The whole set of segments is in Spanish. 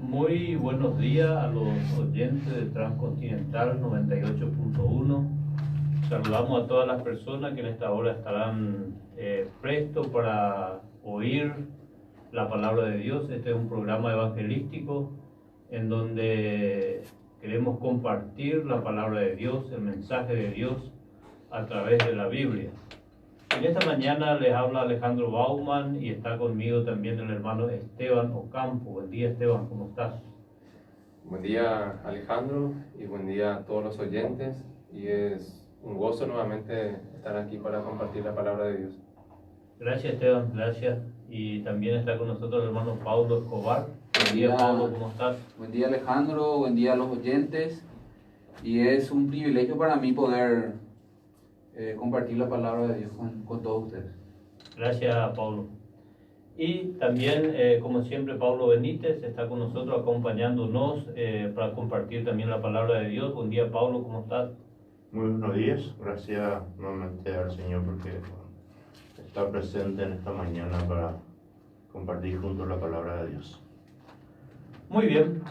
Muy buenos días a los oyentes de Transcontinental 98.1. Saludamos a todas las personas que en esta hora estarán prestos para oír la palabra de Dios. Este es un programa evangelístico en donde queremos compartir la palabra de Dios, el mensaje de Dios a través de la Biblia. En esta mañana les habla Alejandro Bauman y está conmigo también el hermano Esteban Ocampo. Buen día, Esteban, ¿cómo estás? Buen día, Alejandro, y buen día a todos los oyentes. Y es un gozo nuevamente estar aquí para compartir la palabra de Dios. Gracias, Esteban, gracias. Y también está con nosotros el hermano Paulo Escobar. Buen día, Paulo, ¿cómo estás? Buen día, Alejandro, buen día a los oyentes. Y es un privilegio para mí poder compartir la palabra de Dios con todos ustedes. Gracias, Paulo. Y también, como siempre, Pablo Benítez está con nosotros acompañándonos para compartir también la palabra de Dios. Buen día, Pablo, ¿cómo estás? Muy buenos días, gracias nuevamente al Señor porque está presente en esta mañana para compartir juntos la palabra de Dios. Muy bien,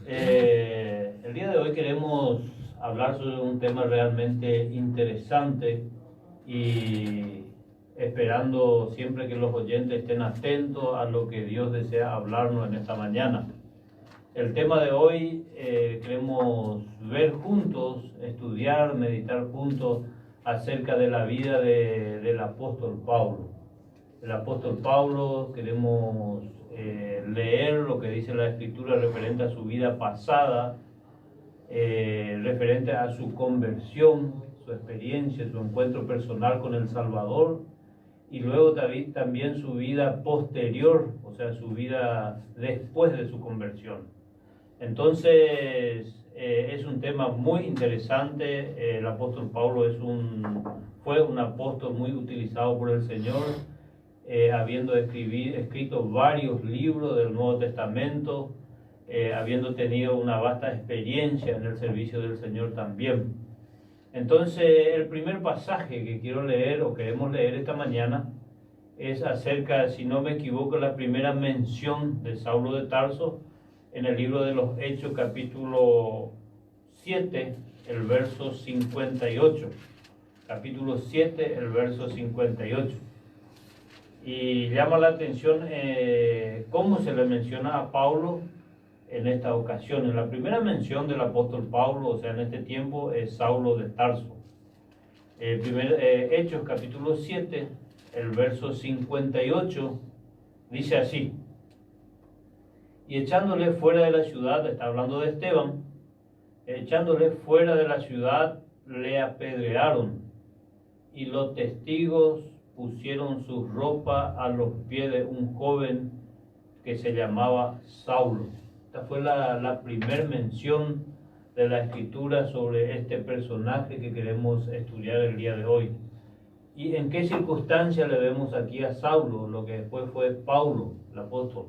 el día de hoy queremos hablar sobre un tema realmente interesante y esperando siempre que los oyentes estén atentos a lo que Dios desea hablarnos en esta mañana. El tema de hoy queremos ver juntos, estudiar, meditar juntos acerca de la vida del apóstol Pablo. El apóstol Pablo, queremos leer lo que dice la Escritura referente a su vida pasada, referente a su conversión, su experiencia, su encuentro personal con el Salvador, y luego también su vida posterior, o sea, su vida después de su conversión. Entonces, es un tema muy interesante. El apóstol Pablo fue un apóstol muy utilizado por el Señor, habiendo escrito varios libros del Nuevo Testamento, habiendo tenido una vasta experiencia en el servicio del Señor también. Entonces, el primer pasaje que quiero leer o queremos leer esta mañana es acerca, si no me equivoco, la primera mención de Saulo de Tarso en el libro de los Hechos, capítulo 7, el verso 58. Capítulo 7, el verso 58. Y llama la atención cómo se le menciona a Pablo en esta ocasión. En la primera mención del apóstol Pablo, o sea, en este tiempo, es Saulo de Tarso. Hechos capítulo 7, el verso 58, dice así: y echándole fuera de la ciudad, está hablando de Esteban, echándole fuera de la ciudad, le apedrearon, y los testigos pusieron su ropa a los pies de un joven que se llamaba Saulo. Esta fue la primera mención de la Escritura sobre este personaje que queremos estudiar el día de hoy. ¿Y en qué circunstancia le vemos aquí a Saulo, lo que después fue Paulo, el apóstol?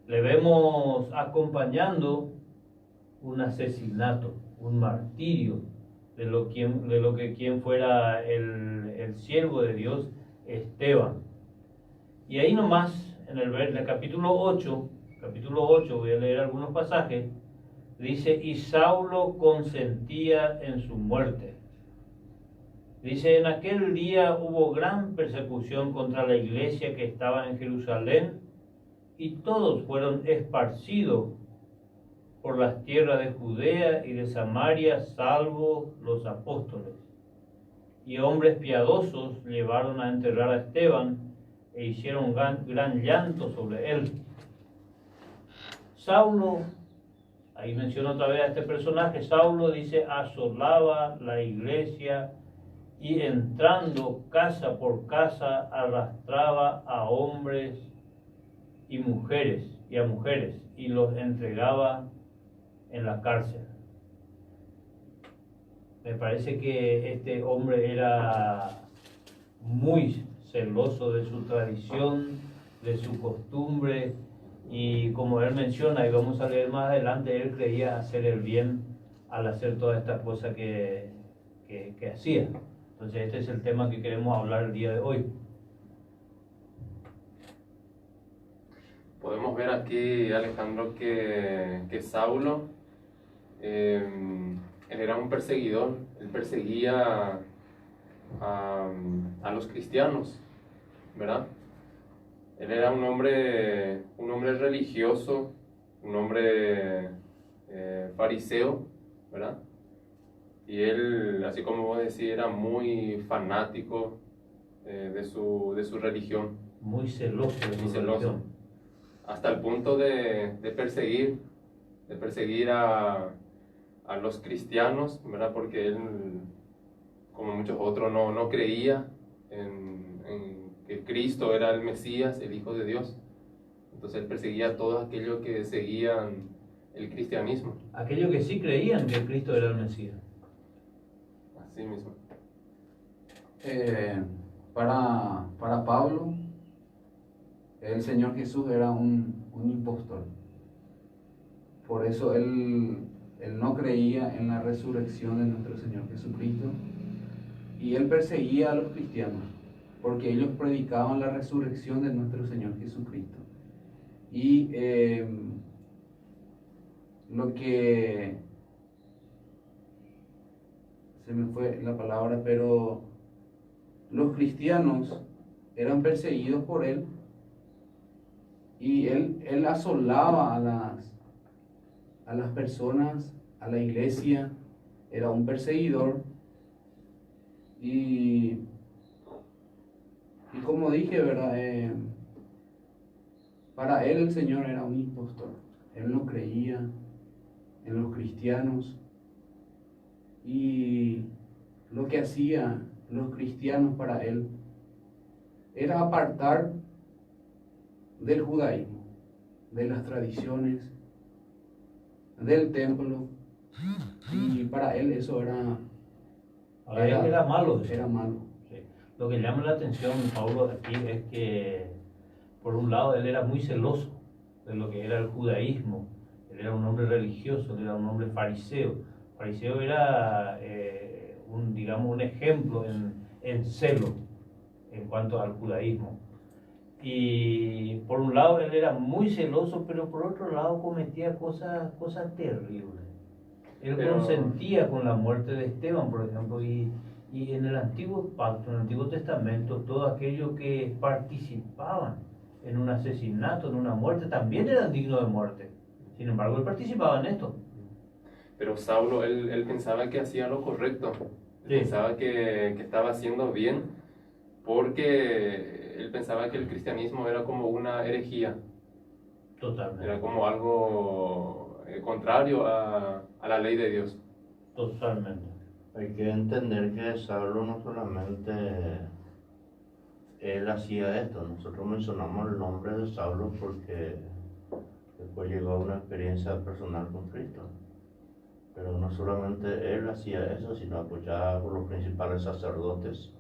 Le vemos acompañando un asesinato, un martirio de lo que quien fuera el siervo de Dios, Esteban. Y ahí nomás, en el capítulo 8, voy a leer algunos pasajes, dice: y Saulo consentía en su muerte. Dice: en aquel día hubo gran persecución contra la iglesia que estaba en Jerusalén, y todos fueron esparcidos por las tierras de Judea y de Samaria, salvo los apóstoles. Y hombres piadosos llevaron a enterrar a Esteban e hicieron gran llanto sobre él. Saulo, ahí menciona otra vez a este personaje, Saulo dice, asolaba la iglesia y entrando casa por casa arrastraba a hombres y mujeres y los entregaba en la cárcel. Me parece que este hombre era muy celoso de su tradición, de su costumbre, y como él menciona, y vamos a leer más adelante, él creía hacer el bien al hacer toda esta cosa que hacía. Entonces este es el tema que queremos hablar el día de hoy. Podemos ver aquí, Alejandro, que Saulo, él era un perseguidor, él perseguía a los cristianos, ¿verdad? Él era un hombre religioso, un hombre fariseo, ¿verdad? Y él, así como vos decís, era muy fanático de su religión. Muy celoso de Muy su celoso. religión. Hasta el punto de perseguir a los cristianos, ¿verdad? Porque él, como muchos otros, no creía en que Cristo era el Mesías, el Hijo de Dios. Entonces él perseguía a todos aquellos que seguían el cristianismo. Aquellos que sí creían que Cristo era el Mesías. Así mismo. Para Pablo, el Señor Jesús era un impostor. Por eso él no creía en la resurrección de nuestro Señor Jesucristo. Y él perseguía a los cristianos, porque ellos predicaban la resurrección de nuestro Señor Jesucristo. Y lo que... se me fue la palabra, pero los cristianos eran perseguidos por él, y él asolaba a las personas, a la iglesia, era un perseguidor. Y como dije, ¿verdad? Para él el Señor era un impostor. Él no creía en los cristianos. Y lo que hacían los cristianos para él era apartar del judaísmo, de las tradiciones, del templo. Y para él eso era malo. Era malo. Sí. Lo que llama la atención, Pablo, aquí es que, por un lado, él era muy celoso de lo que era el judaísmo. Él era un hombre religioso, él era un hombre fariseo. Fariseo era, un ejemplo en celo en cuanto al judaísmo. Y por un lado, él era muy celoso, pero por otro lado cometía cosas terribles. Él consentía con la muerte de Esteban, por ejemplo, y en el Antiguo Pacto, en el Antiguo Testamento, todos aquellos que participaban en un asesinato, en una muerte, también eran dignos de muerte. Sin embargo, él participaba en esto. Pero Saulo, él pensaba que hacía lo correcto. Sí. Pensaba que estaba haciendo bien, porque él pensaba que el cristianismo era como una herejía. Totalmente. Era como algo contrario a la ley de Dios. Totalmente. Hay que entender que Saulo no solamente él hacía esto. Nosotros mencionamos el nombre de Saulo porque después llegó a una experiencia personal con Cristo. Pero no solamente él hacía eso, sino apoyado por los principales sacerdotes.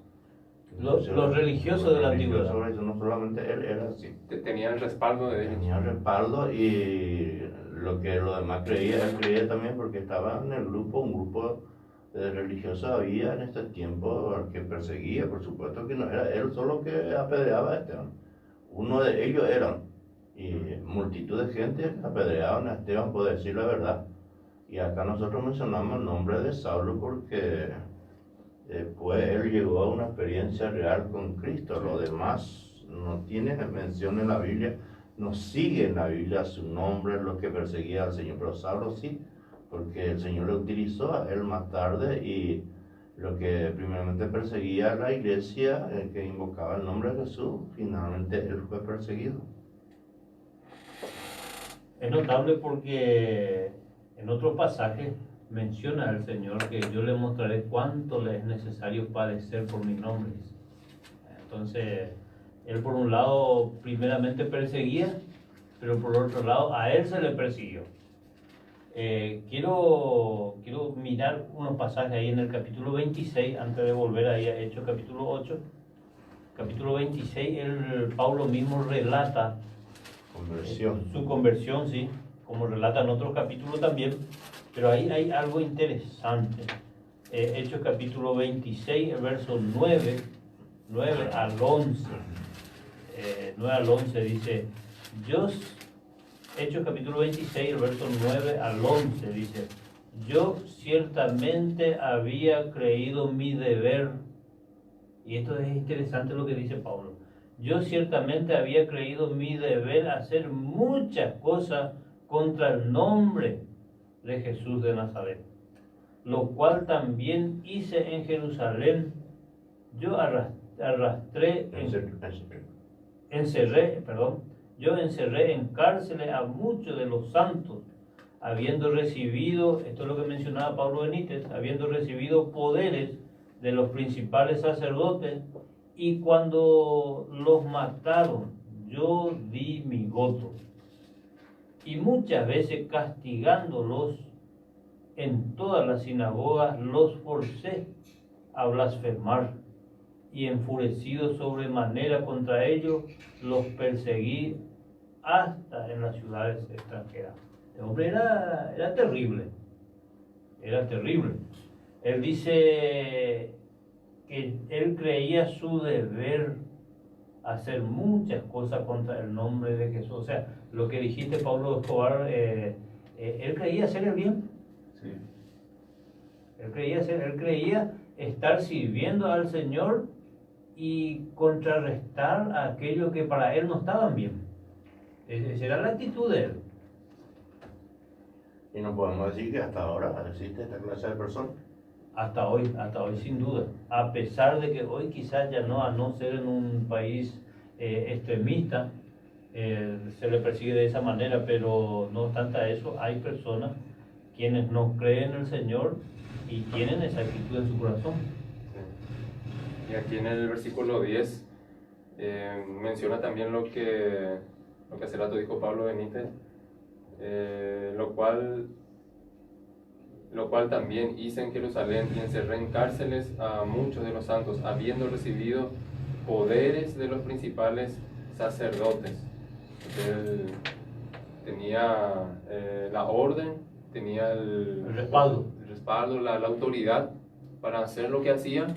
Los religiosos de la antigüedad. No solamente él era así. Tenía el respaldo de ellos. Tenía respaldo, y lo que los demás creía, él creía también, porque estaba en el grupo, un grupo de religiosos había en este tiempo que perseguía. Por supuesto que no era él solo que apedreaba a Esteban. Uno de ellos eran, y multitud de gente apedreaban a Esteban por decir la verdad. Y acá nosotros mencionamos el nombre de Saulo porque después él llegó a una experiencia real con Cristo. Lo demás no tiene mención en la Biblia, no sigue en la Biblia su nombre, lo que perseguía al Señor. Pero Saulo sí, porque el Señor lo utilizó a él más tarde, y lo que primeramente perseguía a la iglesia, el que invocaba el nombre de Jesús, finalmente él fue perseguido. Es notable porque en otro pasaje menciona al Señor que yo le mostraré cuánto le es necesario padecer por mi nombre. Entonces, él por un lado primeramente perseguía, pero por otro lado a él se le persiguió. Quiero mirar unos pasajes ahí en el capítulo 26, antes de volver ahí a Hechos capítulo 8. Capítulo 26, Pablo mismo relata su conversión, sí, como relata en otros capítulos también, pero ahí hay algo interesante. Hechos capítulo 26, el verso 9 al 11. 9 al 11 dice: Hechos capítulo 26, el verso 9 al 11, dice: yo ciertamente había creído mi deber, y esto es interesante lo que dice Pablo, yo ciertamente había creído mi deber hacer muchas cosas contra el nombre de Jesús de Nazaret, lo cual también hice en Jerusalén. Yo encerré en cárceles a muchos de los santos, habiendo recibido, esto es lo que mencionaba Pablo Benítez, habiendo recibido poderes de los principales sacerdotes, y cuando los mataron, yo di mi voto. Y muchas veces castigándolos en todas las sinagogas, los forcé a blasfemar, y enfurecido sobremanera contra ellos, los perseguí hasta en las ciudades extranjeras. El hombre era terrible, era terrible. Él dice que él creía su deber hacer muchas cosas contra el nombre de Jesús. O sea, lo que dijiste, Pablo Escobar, él creía hacer el bien. Sí. Él creía estar sirviendo al Señor y contrarrestar a aquellos que para él no estaban bien. Esa era la actitud de él. Y no podemos decir que hasta ahora existe esta clase de personas. Hasta hoy sin duda. A pesar de que hoy quizás ya no, a no ser en un país extremista, se le persigue de esa manera, pero no obstante a eso, hay personas quienes no creen en el Señor y tienen esa actitud en su corazón. Sí. Y aquí en el versículo 10 menciona también lo que hace rato dijo Pablo Benítez, lo cual también hice en Jerusalén y encerré en cárceles a muchos de los santos, habiendo recibido poderes de los principales sacerdotes. Él tenía la orden, tenía el respaldo, la autoridad para hacer lo que hacía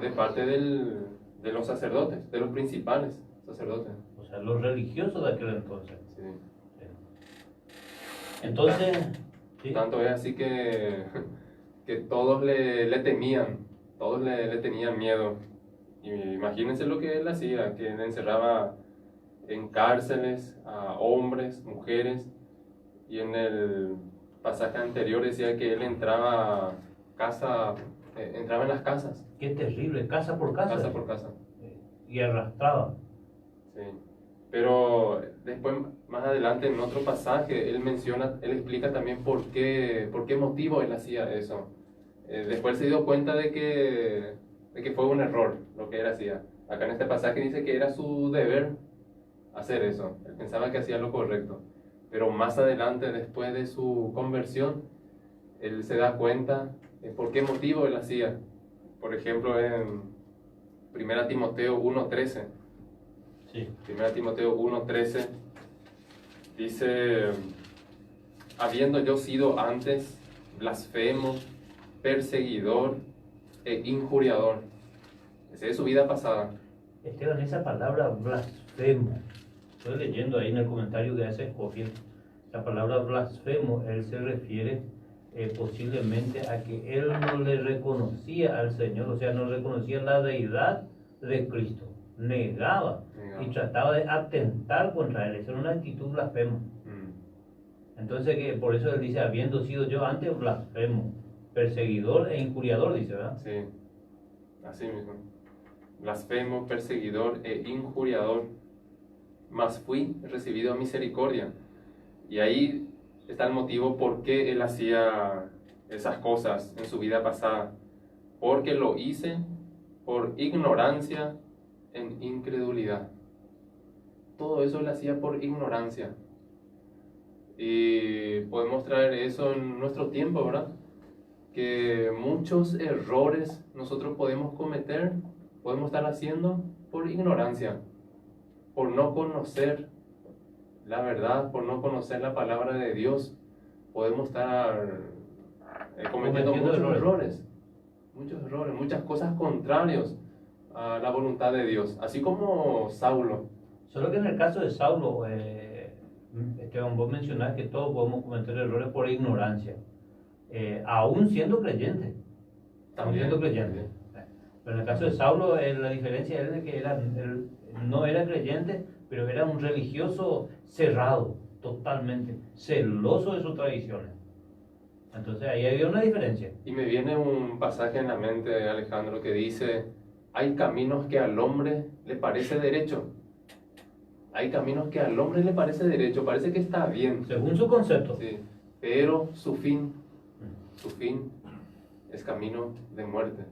de parte de los sacerdotes, de los principales sacerdotes. O sea, los religiosos de aquel entonces. Sí. Entonces, sí. Tanto es así que todos le temían, todos le tenían miedo. Y imagínense lo que él hacía, que él encerraba en cárceles a hombres, mujeres, y en el pasaje anterior decía que él entraba en las casas. Qué terrible, casa por casa. Casa por casa. Y arrastraba. Sí. Pero después, más adelante, en otro pasaje, él explica también por qué motivo él hacía eso. Después se dio cuenta de que fue un error lo que él hacía. Acá en este pasaje dice que era su deber hacer eso. Él pensaba que hacía lo correcto. Pero más adelante, después de su conversión, él se da cuenta de por qué motivo él hacía. Por ejemplo, en 1 Timoteo 1:13. Sí. 1 Timoteo 1:13 dice: habiendo yo sido antes blasfemo, perseguidor e injuriador. Esa es su vida pasada. Esteban, esa palabra blasfemo, estoy leyendo ahí en el comentario que hace Escofield, la palabra blasfemo, él se refiere posiblemente a que él no le reconocía al Señor, o sea, no reconocía la deidad de Cristo, negaba y trataba de atentar contra él. Esa era una actitud blasfema. Entonces, por eso él dice, habiendo sido yo antes blasfemo, perseguidor e injuriador, dice, ¿verdad? Sí, así mismo. Blasfemo, perseguidor e injuriador, mas fui recibido misericordia. Y ahí está el motivo por qué él hacía esas cosas en su vida pasada. Porque lo hice por ignorancia en incredulidad. Todo eso él hacía por ignorancia. Y podemos traer eso en nuestro tiempo, ¿verdad? Que muchos errores nosotros podemos cometer, podemos estar haciendo por ignorancia, por no conocer la verdad, por no conocer la palabra de Dios. Podemos estar cometiendo muchos errores, muchas cosas contrarias a la voluntad de Dios, así como Saulo. Solo que en el caso de Saulo, Esteban, vos mencionás que todos podemos cometer errores por ignorancia, aún siendo creyentes. Aún siendo creyentes. Pero en el caso de Saulo, la diferencia era de que él no era creyente, pero era un religioso cerrado, totalmente, celoso de sus tradiciones. Entonces ahí había una diferencia. Y me viene un pasaje en la mente, Alejandro, que dice: hay caminos que al hombre le parece derecho. Hay caminos que al hombre le parece derecho, parece que está bien. Según su concepto. Sí, pero su fin es camino de muerte.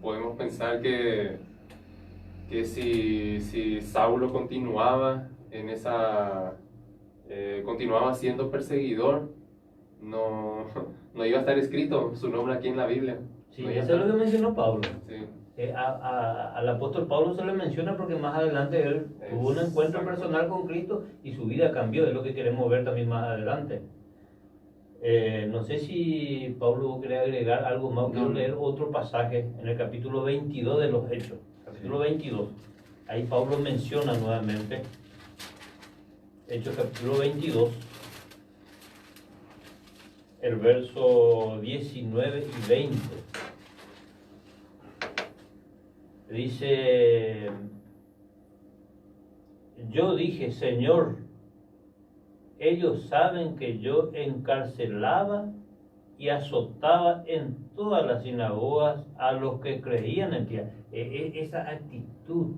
Podemos pensar que si Saulo continuaba en esa continuaba siendo perseguidor, no iba a estar escrito su nombre aquí en la Biblia. Sí, No iba a eso es lo estar. que mencionó Pablo. Sí. Al apóstol Pablo se le menciona porque más adelante él tuvo un encuentro personal con Cristo y su vida cambió, es lo que queremos ver también más adelante. No sé si Pablo quiere agregar algo más. Quiero leer otro pasaje en el capítulo 22 de los Hechos. Capítulo 22. Ahí Pablo menciona nuevamente. Hechos capítulo 22. El verso 19 y 20. Dice: yo dije, Señor, ellos saben que yo encarcelaba y azotaba en todas las sinagogas a los que creían en ti. Esa actitud,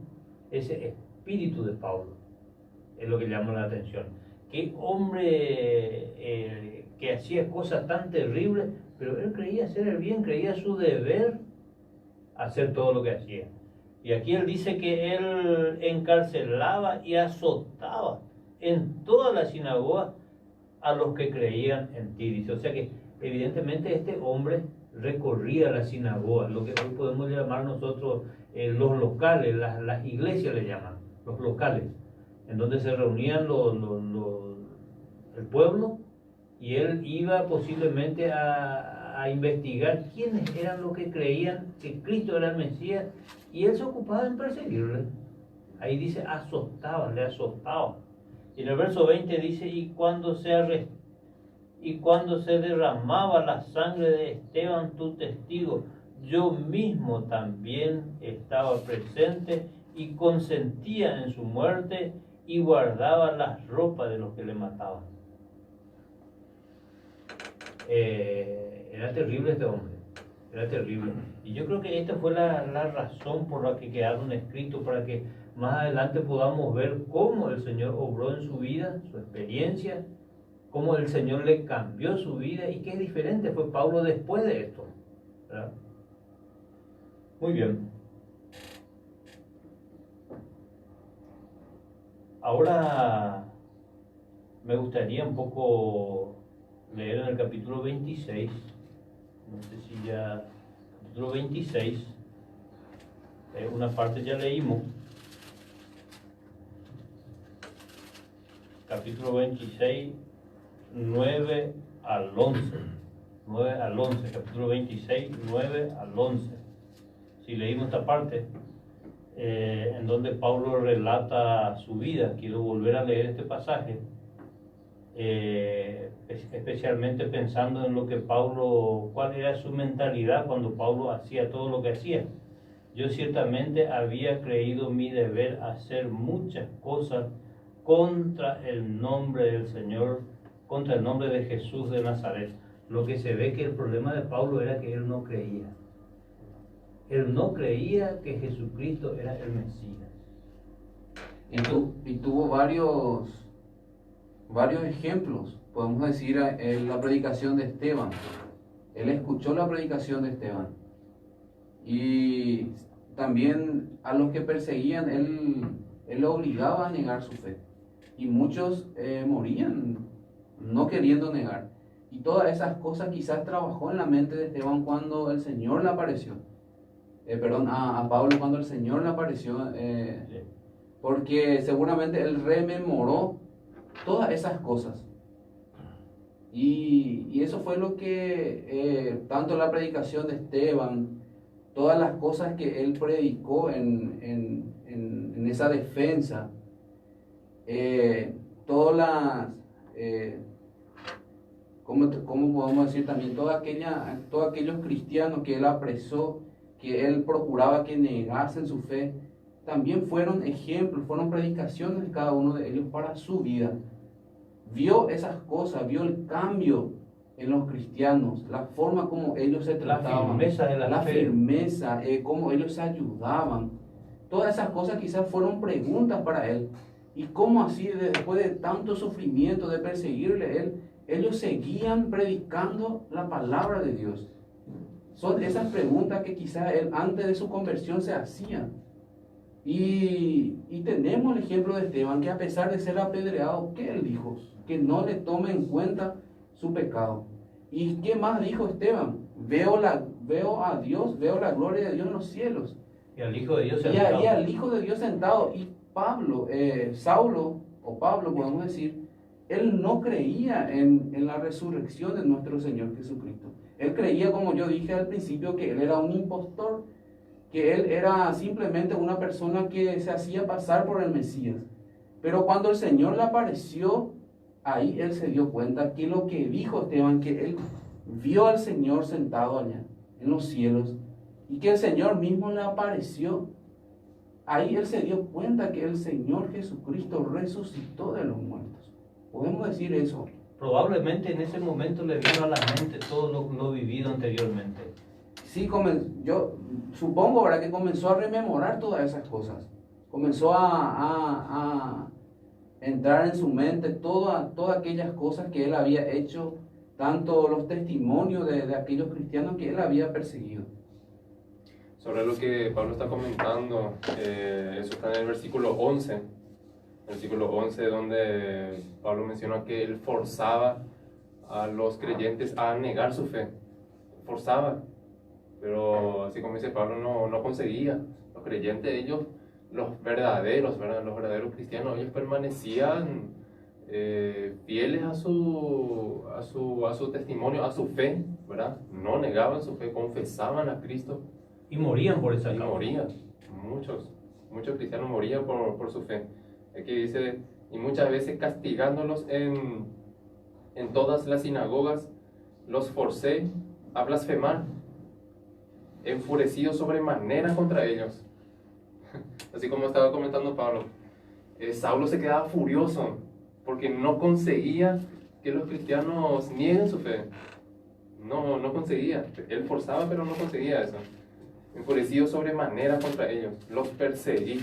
ese espíritu de Pablo es lo que llama la atención. Qué hombre que hacía cosas tan terribles, pero él creía hacer el bien, creía su deber hacer todo lo que hacía. Y aquí él dice que él encarcelaba y azotaba en todas las sinagogas a los que creían en ti. Dice, o sea que evidentemente este hombre recorría las sinagogas, lo que hoy podemos llamar nosotros los locales, las iglesias le llaman, los locales, en donde se reunían el pueblo, y él iba posiblemente a investigar quiénes eran los que creían que Cristo era el Mesías, y él se ocupaba en perseguirle. Ahí dice azotaba, le azotaba. Y en el verso 20 dice: y cuando se derramaba la sangre de Esteban, tu testigo, yo mismo también estaba presente y consentía en su muerte y guardaba las ropas de los que le mataban. Era terrible este hombre, era terrible. Y yo creo que esta fue la razón por la que quedaron escritos, para que más adelante podamos ver cómo el Señor obró en su vida, su experiencia, cómo el Señor le cambió su vida y qué diferente fue Pablo después de esto, ¿verdad? Muy bien. Ahora me gustaría un poco leer en el capítulo 26, no sé si ya, capítulo 26, una parte ya leímos, capítulo 26, 9 al 11, capítulo 26, 9 al 11. Si leímos esta parte, en donde Pablo relata su vida, quiero volver a leer este pasaje, especialmente pensando en lo que Pablo, cuál era su mentalidad cuando Pablo hacía todo lo que hacía. Yo ciertamente había creído mi deber hacer muchas cosas contra el nombre del Señor, contra el nombre de Jesús de Nazaret. Lo que se ve que el problema de Pablo era que él no creía. Él no creía que Jesucristo era el Mesías. Y tuvo varios ejemplos. Podemos decir la predicación de Esteban. Él escuchó la predicación de Esteban. Y también a los que perseguían, él lo obligaba a negar su fe. Y muchos morían no queriendo negar. Y todas esas cosas quizás trabajó en la mente de Esteban cuando el Señor le apareció. A Pablo cuando el Señor le apareció. Porque seguramente él rememoró todas esas cosas. Y eso fue lo que, tanto la predicación de Esteban, todas las cosas que él predicó en esa defensa, ¿cómo podemos decir también? Todos aquellos cristianos que él apresó, que él procuraba que negasen su fe, también fueron ejemplos, fueron predicaciones de cada uno de ellos para su vida. Vio esas cosas, vio el cambio en los cristianos, la forma como ellos se trataban, la firmeza de la fe, firmeza, cómo ellos se ayudaban. Todas esas cosas quizás fueron preguntas para él. Y cómo así, después de tanto sufrimiento, de perseguirle ellos seguían predicando la palabra de Dios. Son esas preguntas que quizás él antes de su conversión se hacía. Y tenemos el ejemplo de Esteban, que a pesar de ser apedreado, ¿qué él dijo? Que no le tome en cuenta su pecado. ¿Y qué más dijo Esteban? Veo a Dios, veo la gloria de Dios en los cielos. Y al Hijo de Dios sentado. Y al Hijo de Dios sentado. Y Saulo, o Pablo podemos decir, él no creía en la resurrección de nuestro Señor Jesucristo. Él creía, como yo dije al principio, que él era un impostor, que él era simplemente una persona que se hacía pasar por el Mesías. Pero cuando el Señor le apareció, ahí él se dio cuenta que lo que dijo Esteban, que él vio al Señor sentado allá en los cielos y que el Señor mismo le apareció. Ahí él se dio cuenta que el Señor Jesucristo resucitó de los muertos. ¿Podemos decir eso? Probablemente en ese momento le vino a la mente todo lo vivido anteriormente. Sí, yo supongo, ¿verdad?, que comenzó a rememorar todas esas cosas. Comenzó a entrar en su mente todas aquellas cosas que él había hecho, tanto los testimonios de aquellos cristianos que él había perseguido. Sobre lo que Pablo está comentando, eso está en el versículo 11. Versículo 11, donde Pablo menciona que él forzaba a los creyentes a negar su fe. Forzaba. Pero así como dice Pablo, no conseguía. Los creyentes, ellos, los verdaderos cristianos, ellos permanecían fieles a su testimonio, a su fe, ¿verdad? No negaban su fe, confesaban a Cristo. Y morían por esa causa. Morían. Muchos cristianos morían por su fe. Aquí dice, y muchas veces castigándolos en todas las sinagogas, los forcé a blasfemar, enfurecido sobremanera contra ellos. Así como estaba comentando Pablo, Saulo se quedaba furioso porque no conseguía que los cristianos nieguen su fe. No conseguía. Él forzaba, pero no conseguía eso. Enfurecido sobremanera contra ellos, los perseguí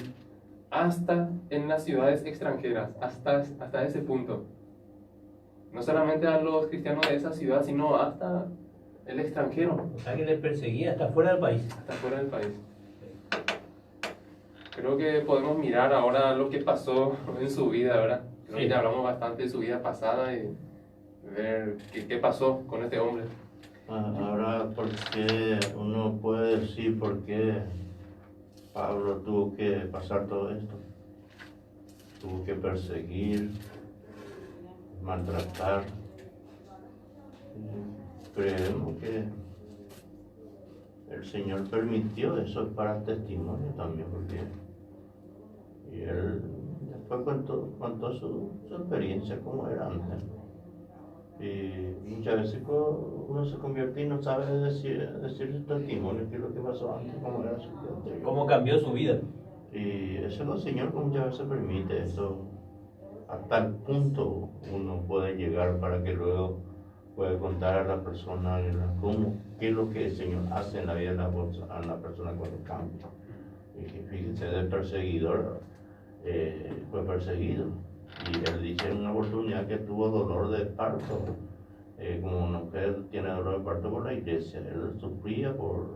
hasta en las ciudades extranjeras, hasta ese punto. No solamente a los cristianos de esa ciudad, sino hasta el extranjero. O sea que le perseguía hasta fuera del país. Hasta fuera del país. Creo que podemos mirar ahora lo que pasó en su vida, ¿verdad? Creo que ya hablamos bastante de su vida pasada y ver qué pasó con este hombre. Ahora, ¿por qué uno puede decir por qué Pablo tuvo que pasar todo esto? Tuvo que perseguir, maltratar. Creemos que el Señor permitió eso para testimonio también, porque y él después contó su experiencia, cómo era antes. Y muchas veces uno se convierte y no sabe decir su testimonio, qué es lo que pasó antes, cómo era su vida anterior. Cómo cambió su vida. Y eso es lo Señor que muchas veces permite eso. A tal punto uno puede llegar para que luego puede contar a la persona qué es lo que el Señor hace en la vida de la persona cuando cambia. Y fíjense, del perseguidor fue perseguido. Y él dice en una oportunidad que tuvo dolor de parto, como una mujer tiene dolor de parto por la iglesia. Él sufría por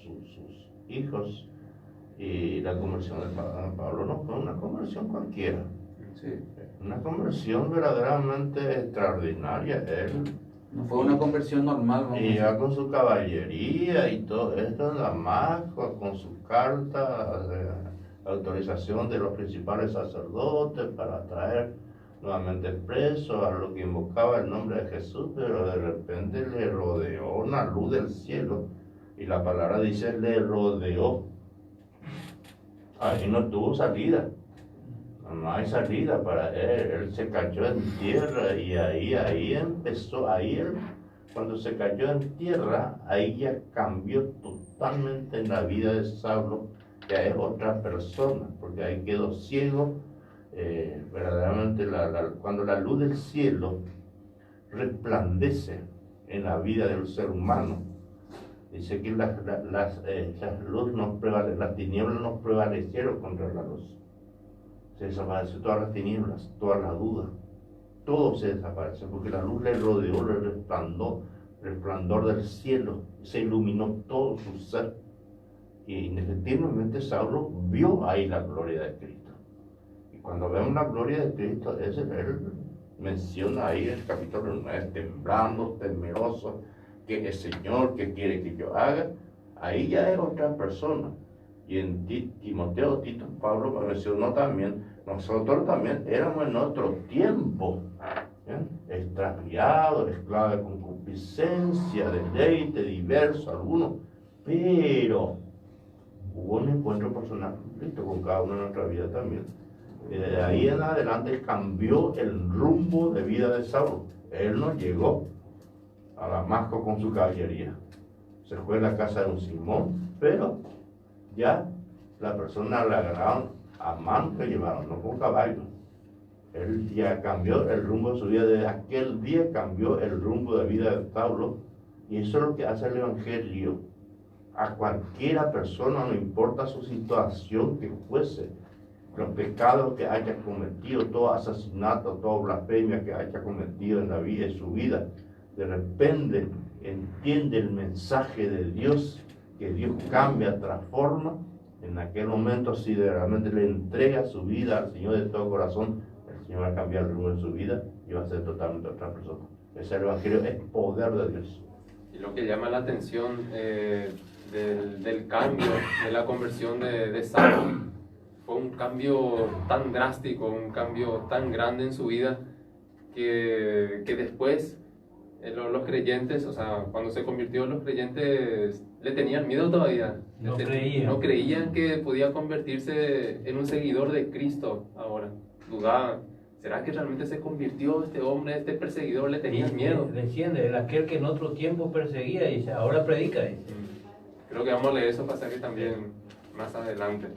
sus hijos. Y la conversión de Pablo no fue una conversión cualquiera. Sí. Una conversión verdaderamente extraordinaria. Él no fue una conversión normal. Y ya con su caballería y todo esto en Damasco, con su carta de autorización de los principales sacerdotes para traer nuevamente preso a lo que invocaba el nombre de Jesús, pero de repente le rodeó una luz del cielo. Y la palabra dice, le rodeó. Ahí no tuvo salida. No hay salida para él. Él se cayó en tierra y ahí empezó, cuando se cayó en tierra, ahí ya cambió totalmente en la vida de Saulo, ya es otra persona, porque ahí quedó ciego. Verdaderamente cuando la luz del cielo resplandece en la vida del ser humano, dice que las tinieblas nos prevalecieron contra la luz. Se desapareció todas las tinieblas, todas las dudas, todo se desapareció, porque la luz le rodeó, el resplandor del cielo, se iluminó todo su ser. Y indefectiblemente Saulo vio ahí la gloria de Cristo. Y cuando vemos la gloria de Cristo, él menciona ahí en el capítulo 9, temblando, temeroso, que el Señor que quiere que yo haga, ahí ya es otra persona. Y en Timoteo, Tito, Pablo mencionó también, nosotros también éramos en otro tiempo, extraviados, esclavos de concupiscencia, deleite diverso, algunos, pero hubo un encuentro personal con Cristo, con cada uno de nuestra vida también. Y de ahí en adelante cambió el rumbo de vida de Saulo. Él no llegó a Damasco con su caballería, se fue a la casa de un Simón, pero ya la persona la agarraron a mano que llevaron, no con caballo. Él ya cambió el rumbo de su vida, desde aquel día cambió el rumbo de vida de Saulo, y eso es lo que hace el Evangelio. A cualquiera persona, no importa su situación que fuese, los pecados que haya cometido, todo asesinato, toda blasfemia que haya cometido en la vida, en su vida, de repente entiende el mensaje de Dios, que Dios cambia, transforma. En aquel momento, si realmente le entrega su vida al Señor de todo corazón, el Señor va a cambiar el rumbo de su vida y va a ser totalmente otra persona. Ese Evangelio es poder de Dios. Y lo que llama la atención del cambio, de la conversión de Saulo, fue un cambio tan drástico, un cambio tan grande en su vida, que después los creyentes, o sea, cuando se convirtió, los creyentes le tenían miedo todavía. No creían que podía convertirse en un seguidor de Cristo ahora. Dudaban. ¿Será que realmente se convirtió este hombre, este perseguidor? Le tenían miedo. Desciende, aquel que en otro tiempo perseguía, y ahora predica. Creo que vamos a leer esos pasajes también más adelante.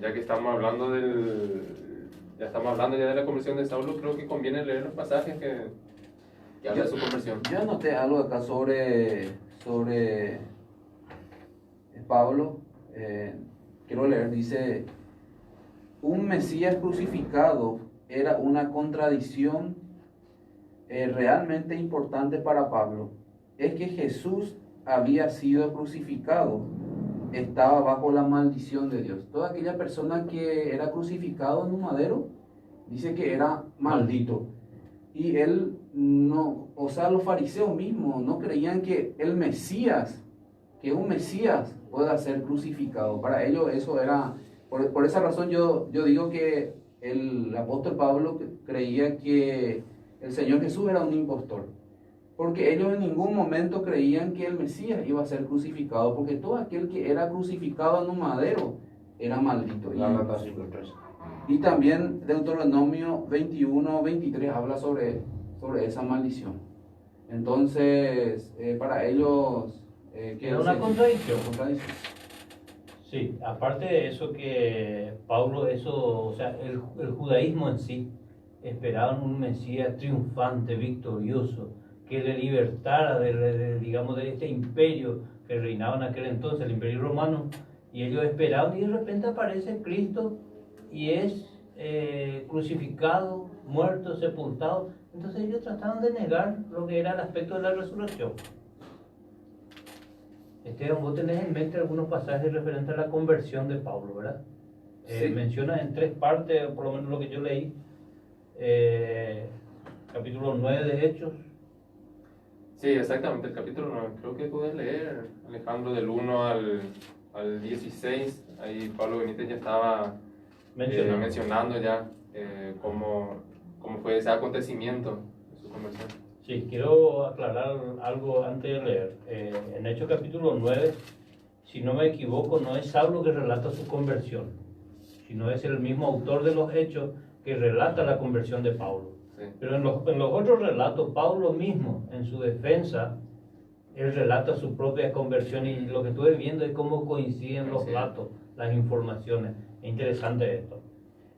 Ya que estamos hablando ya de la conversión de Saulo, creo que conviene leer los pasajes que habla de su conversión. Yo anoté algo acá sobre Pablo. Quiero leer, dice: un Mesías crucificado era una contradicción realmente importante para Pablo. Es que Jesús había sido crucificado, estaba bajo la maldición de Dios. Toda aquella persona que era crucificado en un madero, dice que era maldito. Y él no, o sea, los fariseos mismos no creían que el Mesías, que un Mesías pueda ser crucificado. Para ellos eso era, por esa razón yo digo que el apóstol Pablo creía que el Señor Jesús era un impostor. Porque ellos en ningún momento creían que el Mesías iba a ser crucificado, porque todo aquel que era crucificado en un madero era maldito. Y también Deuteronomio 21-23 habla sobre esa maldición. Entonces, para ellos... ¿Era una contradicción? Sí, aparte de eso que Pablo, o sea, el judaísmo en sí, esperaban un Mesías triunfante, victorioso, que le libertara digamos, de este imperio que reinaba en aquel entonces, el imperio romano, y ellos esperaban, y de repente aparece Cristo y es crucificado, muerto, sepultado. Entonces ellos trataron de negar lo que era el aspecto de la resurrección. Vos tenés en mente algunos pasajes referentes a la conversión de Pablo, ¿verdad? Sí. Menciona en 3 partes, por lo menos lo que yo leí, capítulo 9 de Hechos. Sí, exactamente, el capítulo 9. Creo que puedes leer, Alejandro, del 1 al 16. Ahí Pablo Benítez ya estaba mencionando ya cómo fue ese acontecimiento de su conversión. Sí, quiero aclarar algo antes de leer. En Hechos capítulo 9, si no me equivoco, no es Saulo que relata su conversión. sino es el mismo autor de los hechos que relata la conversión de Pablo. Sí. Pero en los otros relatos, Pablo mismo, en su defensa, él relata su propia conversión, y lo que estuve viendo es cómo coinciden los datos, las informaciones. Es interesante esto.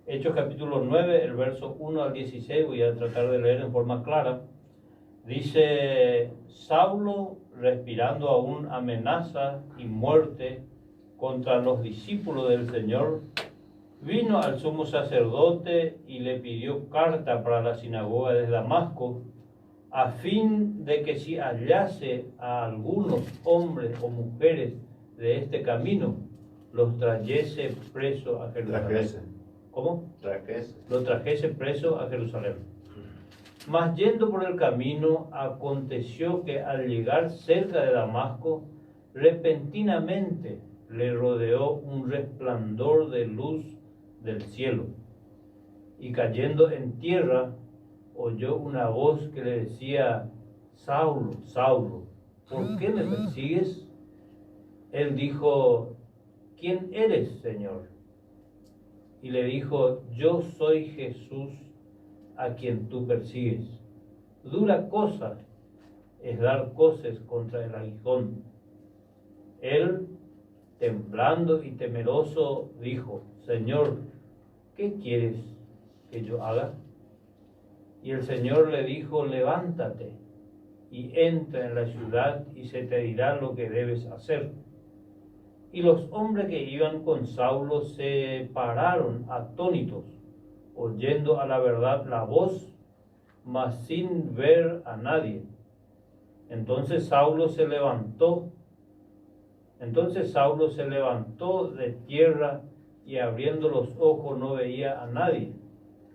Hechos capítulo 9, el verso 1 al 16, voy a tratar de leer en forma clara. Dice: Saulo, respirando aún amenaza y muerte contra los discípulos del Señor, vino al sumo sacerdote y le pidió carta para la sinagoga de Damasco, a fin de que si hallase a algunos hombres o mujeres de este camino, los trajese preso a Jerusalén. Trajese. ¿Cómo? Trajese. Lo trajese preso a Jerusalén. Mas yendo por el camino, aconteció que al llegar cerca de Damasco, repentinamente le rodeó un resplandor de luz del cielo, y cayendo en tierra, oyó una voz que le decía: Saulo, Saulo, ¿por qué me persigues? Él dijo: ¿quién eres, Señor? Y le dijo: yo soy Jesús, a quien tú persigues. Dura cosa es dar coces contra el aguijón. Él, temblando y temeroso, dijo: Señor, ¿qué quieres que yo haga? Y el Señor le dijo: levántate y entra en la ciudad, y se te dirá lo que debes hacer. Y los hombres que iban con Saulo se pararon atónitos, oyendo a la verdad la voz, mas sin ver a nadie. Entonces Saulo se levantó de tierra, y abriendo los ojos no veía a nadie.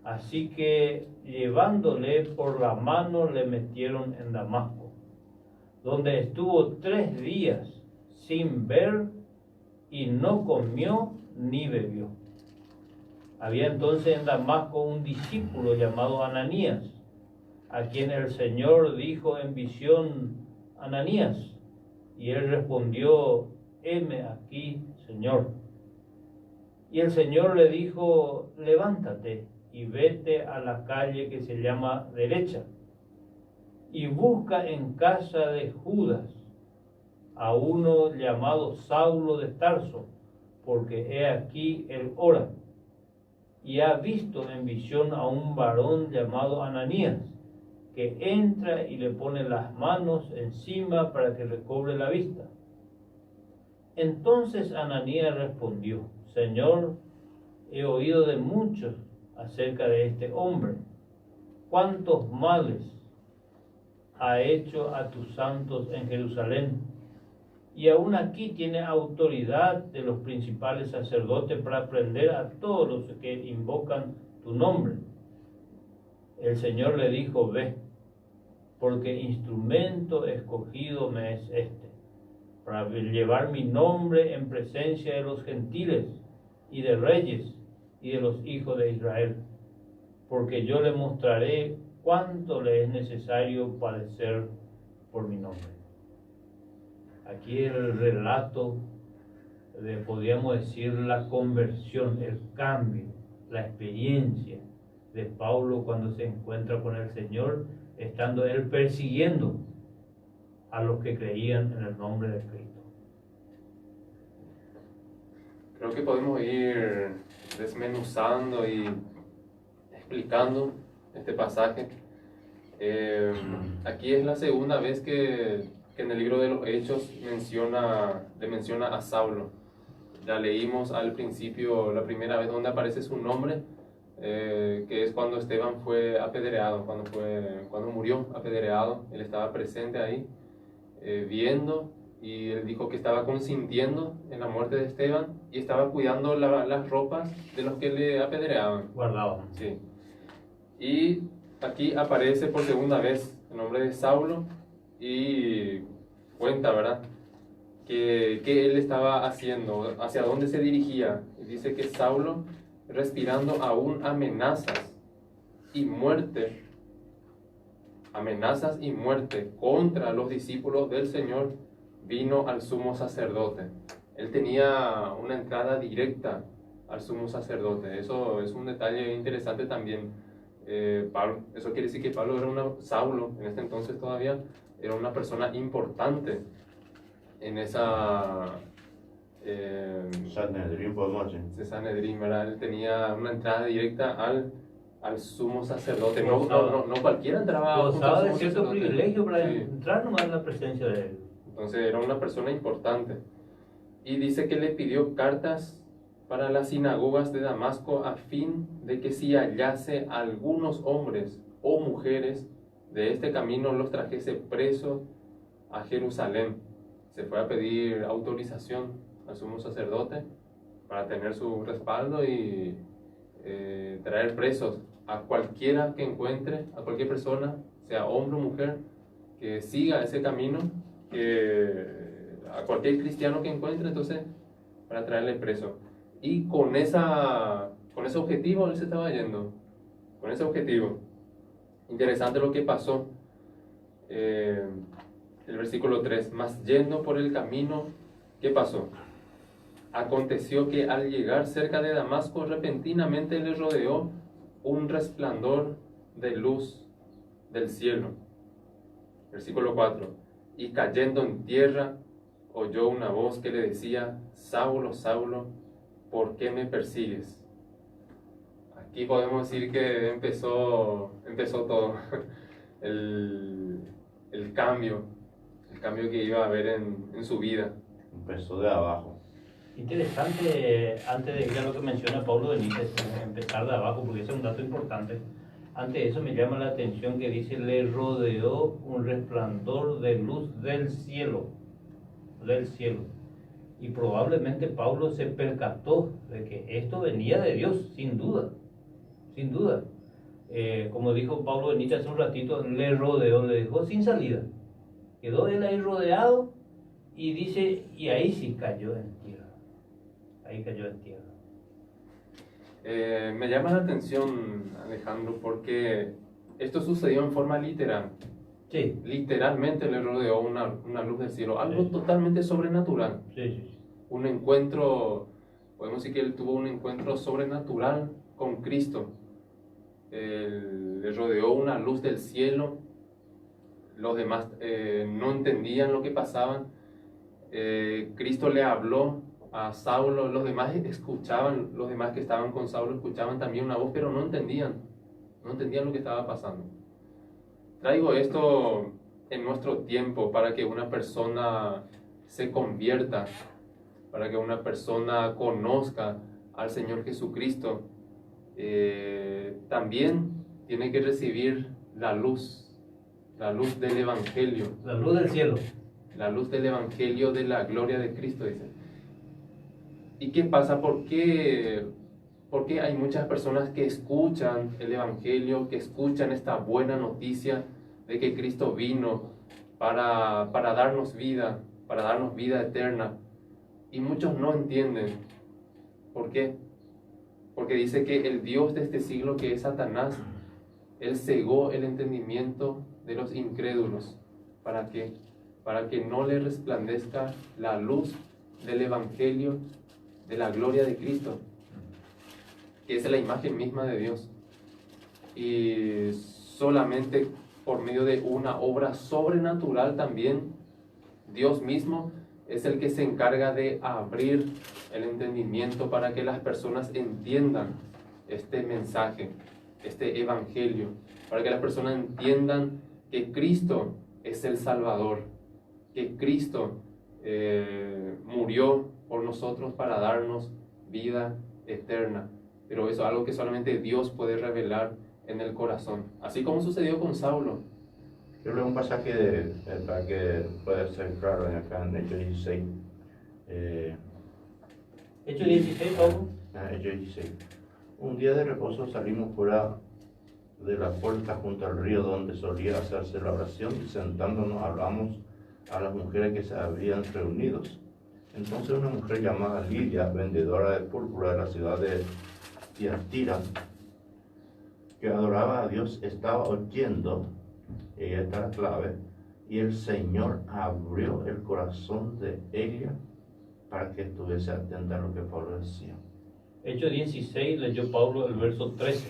Así que, llevándole por la mano, le metieron en Damasco, donde estuvo 3 días sin ver, y no comió ni bebió. Había entonces en Damasco un discípulo llamado Ananías, a quien el Señor dijo en visión: Ananías. Y él respondió: heme aquí, Señor. Y el Señor le dijo: levántate y vete a la calle que se llama Derecha, y busca en casa de Judas a uno llamado Saulo de Tarso, porque he aquí él ora, y ha visto en visión a un varón llamado Ananías, que entra y le pone las manos encima para que recobre la vista. Entonces Ananías respondió: Señor, he oído de muchos acerca de este hombre, cuántos males ha hecho a tus santos en Jerusalén, y aún aquí tiene autoridad de los principales sacerdotes para prender a todos los que invocan tu nombre. El Señor le dijo: ve, porque instrumento escogido me es este, para llevar mi nombre en presencia de los gentiles y de reyes y de los hijos de Israel, porque yo le mostraré cuánto le es necesario padecer por mi nombre. Aquí el relato de, podríamos decir, la conversión, el cambio, la experiencia de Pablo cuando se encuentra con el Señor, estando él persiguiendo a los que creían en el nombre de Cristo. Creo que podemos ir desmenuzando y explicando este pasaje. Aquí es la segunda vez que en el libro de los Hechos le menciona a Saulo. Ya leímos al principio la primera vez donde aparece su nombre, que es cuando Esteban fue apedreado, cuando murió apedreado. Él estaba presente ahí, viendo, y él dijo que estaba consintiendo en la muerte de Esteban y estaba cuidando las ropas de los que le apedreaban. Guardaban. Sí. Y aquí aparece por segunda vez el nombre de Saulo, y cuenta, ¿verdad?, que él estaba haciendo, hacia dónde se dirigía. Y dice que Saulo, respirando aún amenazas y muerte contra los discípulos del Señor, vino al sumo sacerdote. Él tenía una entrada directa al sumo sacerdote. Eso es un detalle interesante también. Pablo, eso quiere decir que Pablo Saulo, en este entonces todavía, era una persona importante en esa Sanedrín, podemos decir. Sanedrín, ¿verdad? Él tenía una entrada directa al sumo sacerdote. No cualquiera entraba Gozaba al de sumo cierto sacerdote. privilegio para Sí. entrar nomás en la presencia de él. Entonces era una persona importante. Y dice que le pidió cartas para las sinagogas de Damasco a fin de que si hallase algunos hombres o mujeres de este camino los trajese presos a Jerusalén. Se fue a pedir autorización al sumo sacerdote para tener su respaldo y traer presos a cualquiera que encuentre, a cualquier persona, sea hombre o mujer, que siga ese camino, a cualquier cristiano que encuentre, entonces, para traerle preso. Y con ese objetivo él se estaba yendo, con ese objetivo. Interesante lo que pasó. El versículo 3, mas yendo por el camino, ¿qué pasó? Aconteció que al llegar cerca de Damasco, repentinamente le rodeó un resplandor de luz del cielo. Versículo 4, y cayendo en tierra, oyó una voz que le decía, Saulo, Saulo, ¿por qué me persigues? Aquí podemos decir que empezó todo, el cambio que iba a haber en su vida. Empezó de abajo. Interesante, antes de ir a lo que menciona Pablo Benítez, empezar de abajo, porque ese es un dato importante. Antes de eso me llama la atención que dice, le rodeó un resplandor de luz del cielo. Y probablemente Pablo se percató de que esto venía de Dios, sin duda. Como dijo Pablo Benítez hace un ratito, le rodeó, le dejó sin salida. Quedó él ahí rodeado y dice, y ahí sí cayó en tierra. Me llama la atención, Alejandro, porque esto sucedió en forma literal. Sí. Literalmente le rodeó una luz del cielo, algo Sí. totalmente sobrenatural. Sí. Un encuentro, podemos decir que él tuvo un encuentro sobrenatural con Cristo. Le rodeó una luz del cielo. Los demás no entendían lo que pasaba. Cristo le habló a Saulo, los demás escuchaban, los demás que estaban con Saulo escuchaban también una voz, pero no entendían lo que estaba pasando. Traigo esto en nuestro tiempo para que una persona se convierta, para que una persona conozca al Señor Jesucristo. También tiene que recibir la luz del Evangelio. La luz del cielo. La luz del Evangelio de la gloria de Cristo, dice. ¿Y qué pasa? ¿Por qué hay muchas personas que escuchan el Evangelio, que escuchan esta buena noticia de que Cristo vino para darnos vida eterna? Y muchos no entienden. ¿Por qué? Porque dice que el Dios de este siglo, que es Satanás, él cegó el entendimiento de los incrédulos. ¿Para qué? Para que no le resplandezca la luz del Evangelio de la gloria de Cristo, que es la imagen misma de Dios. Y solamente por medio de una obra sobrenatural también, Dios mismo es el que se encarga de abrir el entendimiento para que las personas entiendan este mensaje, este Evangelio, para que las personas entiendan que Cristo es el Salvador, que Cristo murió por nosotros para darnos vida eterna. Pero eso es algo que solamente Dios puede revelar en el corazón, así como sucedió con Saulo. Yo leo un pasaje para que pueda ser claro acá en Hechos 16. Hechos 16, Pablo. Hechos 16. Un día de reposo salimos fuera de la puerta junto al río donde solía hacerse la oración, y sentándonos hablamos a las mujeres que se habían reunido. Entonces una mujer llamada Lidia, vendedora de púrpura de la ciudad de Tiatira, que adoraba a Dios, estaba oyendo, ella está la clave, y el Señor abrió el corazón de ella para que estuviese atenta a lo que Pablo decía. Hechos 16 leyó Pablo el verso 13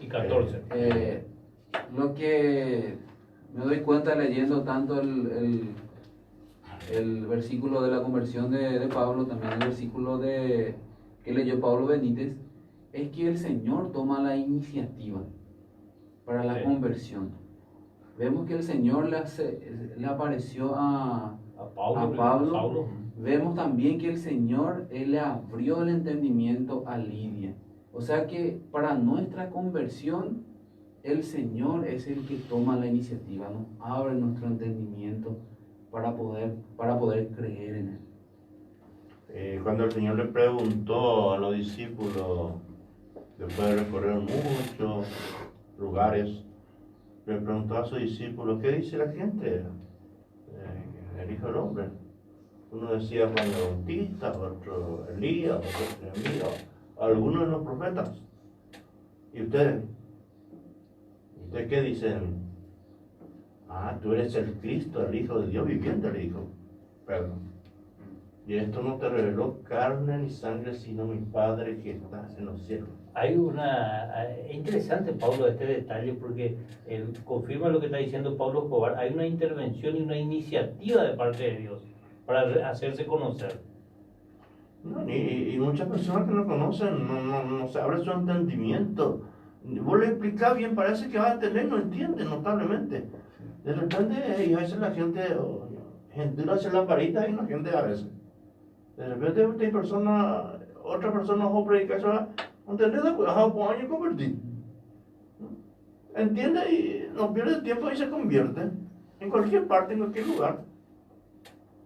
y 14. Lo que me doy cuenta leyendo tanto el versículo de la conversión de Pablo, también el versículo que leyó Pablo Benítez, es que el Señor toma la iniciativa para la Sí. conversión. Vemos que el Señor le apareció a Pablo. Vemos también que el Señor Él le abrió el entendimiento a Lidia. O sea que para nuestra conversión, el Señor es el que toma la iniciativa, nos abre nuestro entendimiento para poder creer en Él. Cuando el Señor le preguntó a los discípulos, después de recorrer muchos lugares, le preguntó a sus discípulos, ¿qué dice la gente? El Hijo del Hombre. Uno decía Juan el Bautista, otro Elías, otro Jeremías, algunos de los profetas. ¿Y ustedes? ¿Ustedes qué dicen? Ah, tú eres el Cristo, el Hijo de Dios viviente, le dijo Pedro. Y esto no te reveló carne ni sangre, sino mi Padre que está en los cielos. Es interesante, Pablo, este detalle, porque él confirma lo que está diciendo Pablo Escobar. Hay una intervención y una iniciativa de parte de Dios para hacerse conocer. No, y muchas personas que no conocen, no se abre su entendimiento. Vos le explicás bien, parece que va a entender, no entiende notablemente. De repente, y a veces la gente hace la varita y la gente a veces. De repente, otra persona o predica eso, ¿entendés? Después, con años convertir. Entiende y no pierde tiempo y se convierte en cualquier parte, en cualquier lugar.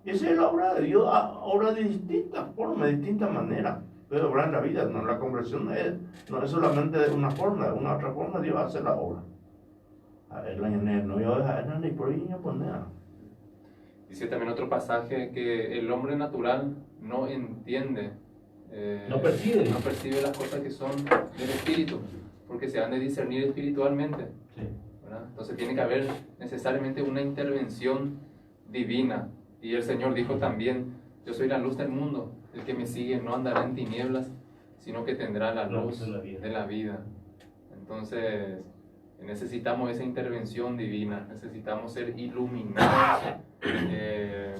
Y esa es la obra de Dios, obra de distintas formas, de distintas maneras. Pero obra en la vida, no, la conversión no es solamente de una forma, de una otra forma Dios hace la obra. Dice también otro pasaje que el hombre natural no entiende, No percibe las cosas que son del Espíritu, porque se han de discernir espiritualmente. Sí. ¿Verdad? Entonces tiene que haber necesariamente una intervención divina. Y el Señor dijo también, yo soy la luz del mundo, el que me sigue no andará en tinieblas, sino que tendrá la luz de la vida. Entonces necesitamos esa intervención divina, necesitamos ser iluminados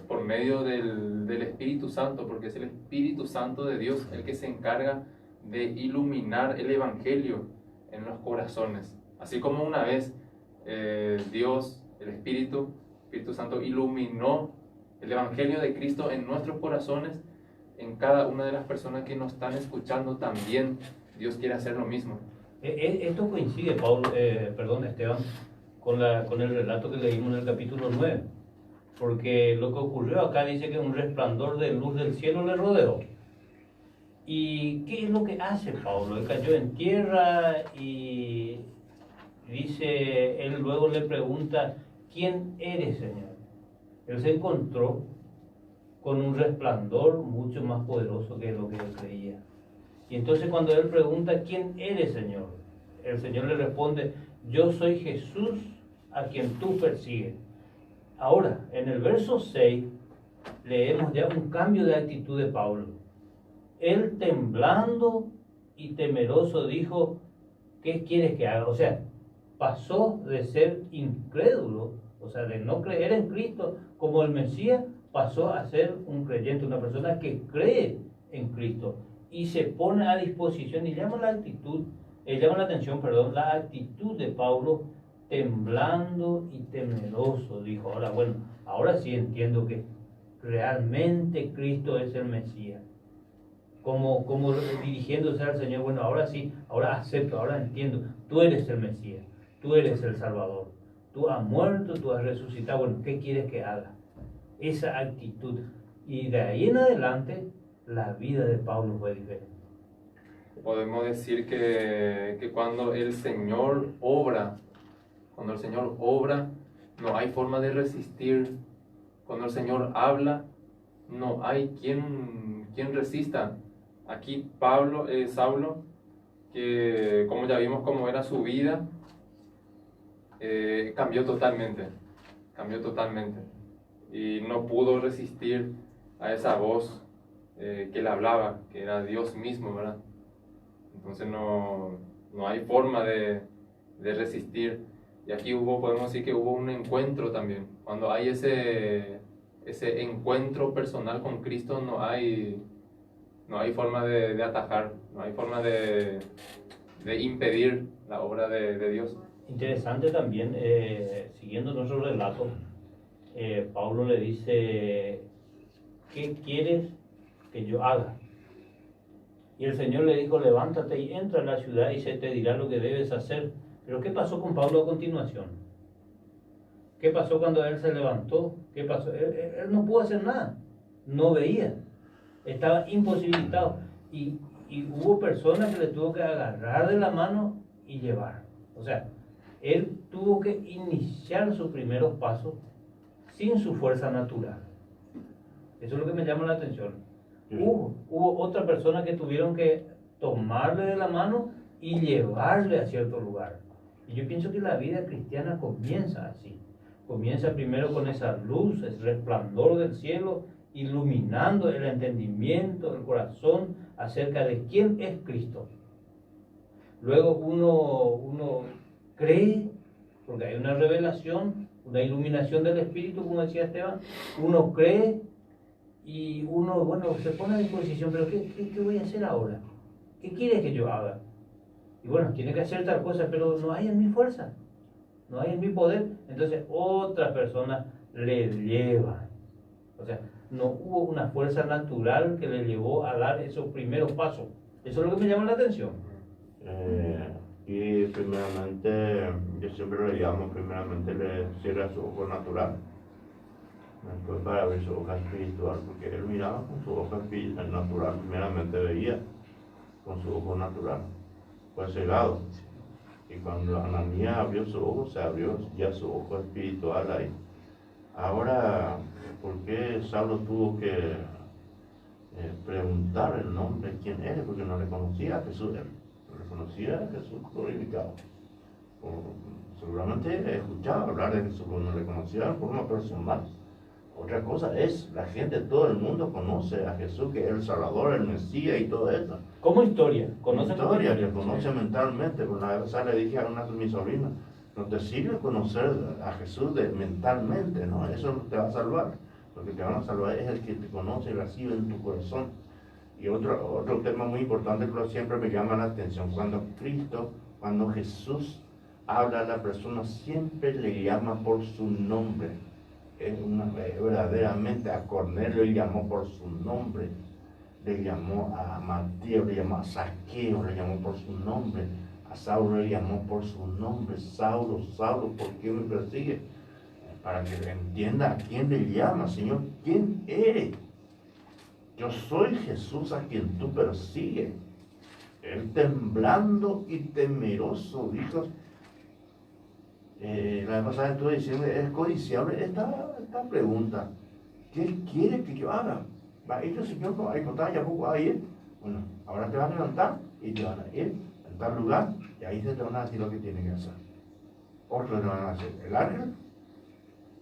por medio del Espíritu Santo, porque es el Espíritu Santo de Dios el que se encarga de iluminar el Evangelio en los corazones. Así como una vez Dios, el Espíritu Santo, iluminó el Evangelio de Cristo en nuestros corazones, en cada una de las personas que nos están escuchando también Dios quiere hacer lo mismo. Esto coincide, Esteban, con el relato que leímos en el capítulo 9, porque lo que ocurrió acá dice que un resplandor de luz del cielo le rodeó. ¿Y qué es lo que hace Pablo? Él cayó en tierra y dice, él luego le pregunta, ¿quién eres, Señor? Él se encontró con un resplandor mucho más poderoso que lo que él creía. Y entonces cuando él pregunta, ¿quién eres, Señor? El Señor le responde, yo soy Jesús a quien tú persigues. Ahora, en el verso 6, leemos ya un cambio de actitud de Pablo. Él temblando y temeroso dijo, ¿qué quieres que haga? O sea, pasó de ser incrédulo, o sea, de no creer en Cristo como el Mesías, pasó a ser un creyente, una persona que cree en Cristo y se pone a disposición y llama la atención, la actitud de Pablo, temblando y temeroso, dijo. Ahora, bueno, ahora sí entiendo que realmente Cristo es el Mesías. Como dirigiéndose al Señor, bueno, ahora sí, ahora acepto, ahora entiendo, tú eres el Mesías, tú eres el Salvador, tú has muerto, tú has resucitado, bueno, ¿qué quieres que haga? Esa actitud. Y de ahí en adelante, la vida de Pablo fue diferente. Podemos decir que cuando el Señor obra, no hay forma de resistir. Cuando el Señor habla, no hay quien resista. Aquí Saulo, que como ya vimos cómo era su vida, cambió totalmente. Y no pudo resistir a esa voz que le hablaba, que era Dios mismo, ¿verdad? Entonces no hay forma de resistir. Y aquí podemos decir que hubo un encuentro también. Cuando hay ese encuentro personal con Cristo, no hay forma de atajar, no hay forma de impedir la obra de Dios. Interesante también, siguiendo nuestro relato, Pablo le dice, ¿qué quieres que yo haga? Y el Señor le dijo, levántate y entra a la ciudad y se te dirá lo que debes hacer. Pero ¿qué pasó con Pablo a continuación? ¿Qué pasó cuando él se levantó? ¿Qué pasó? Él no pudo hacer nada, no veía, estaba imposibilitado. Y hubo personas que le tuvo que agarrar de la mano y llevar. O sea, él tuvo que iniciar sus primeros pasos sin su fuerza natural. Eso es lo que me llama la atención. Hubo otra persona que tuvieron que tomarle de la mano y llevarle a cierto lugar. Y yo pienso que la vida cristiana comienza así. Comienza primero con esa luz, ese resplandor del cielo, iluminando el entendimiento del corazón acerca de quién es Cristo. Luego uno cree, porque hay una revelación, una iluminación del Espíritu, como decía Esteban. Uno cree y uno, se pone a disposición, pero ¿qué voy a hacer ahora? ¿Qué quiere que yo haga? Y bueno, tiene que hacer tal cosa, pero no hay en mi fuerza, no hay en mi poder. Entonces otra persona le lleva. O sea, no hubo una fuerza natural que le llevó a dar esos primeros pasos. Eso es lo que me llama la atención. Y primeramente, yo siempre le llamo, primeramente le cierra su ojo natural, después para abrir su ojo espiritual, porque él miraba con su ojo natural, primeramente veía con su ojo natural, fue cegado. Y cuando Ananías abrió su ojo, se abrió ya su ojo espiritual ahí. Ahora, ¿por qué Saulo tuvo que preguntar el nombre, quién eres? Porque no le conocía a Jesús, él reconocía a Jesús glorificado. Seguramente escuchaba hablar de Jesús, pero no le conocía de forma personal. Otra cosa es, la gente, todo el mundo conoce a Jesús, que es el Salvador, el Mesías y todo eso. Como historia, conoce historia, le conoce mentalmente. Una vez le dije a una de mis sobrinas, no te sirve conocer a Jesús mentalmente, ¿no? Eso no te va a salvar. Lo que te van a salvar es el que te conoce y recibe en tu corazón. Y otro tema muy importante que siempre me llama la atención, cuando Jesús habla a la persona, siempre le llama por su nombre. Verdaderamente a Cornelio le llamó por su nombre, le llamó a Mateo, le llamó a Zaqueo, le llamó por su nombre, a Saulo le llamó por su nombre, Saulo, Saulo, ¿por qué me persigue? Para que entienda a quién le llama, Señor, ¿quién eres? Yo soy Jesús a quien tú persigues. Él temblando y temeroso dijo, la vez pasada estuve diciendo, es codiciable esta pregunta. ¿Qué quiere que yo haga? Va a ir el Señor, ahí contar, ya poco va a ir. Bueno, ahora te van a levantar y te van a ir a tal lugar y ahí se te van a decir lo que tienen que hacer. Otros le van a hacer. El ángel,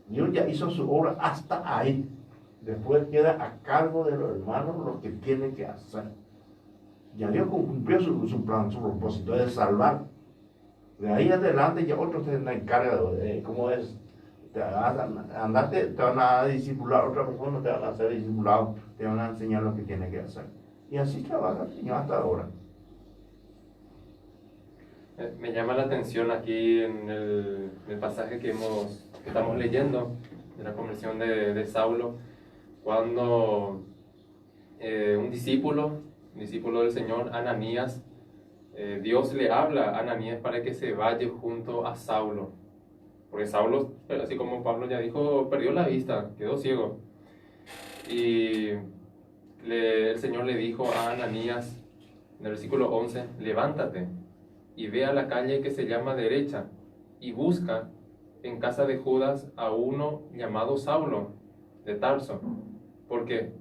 Dios ya hizo su obra hasta ahí. Después queda a cargo de los hermanos lo que tienen que hacer. Ya Dios cumplió su plan, su propósito de salvar. De ahí adelante ya otros se encargan de cómo es. Te van a discipular, otra persona te van a hacer discipulado, te van a enseñar lo que tiene que hacer. Y así trabaja el Señor hasta ahora. Me llama la atención aquí en el pasaje que estamos leyendo, de la conversión de Saulo, cuando un discípulo del Señor, Ananías, Dios le habla a Ananías para que se vaya junto a Saulo. Porque Saulo, así como Pablo ya dijo, perdió la vista, quedó ciego. Y el Señor le dijo a Ananías, en el versículo 11, levántate y ve a la calle que se llama derecha y busca en casa de Judas a uno llamado Saulo de Tarso. ¿Por qué?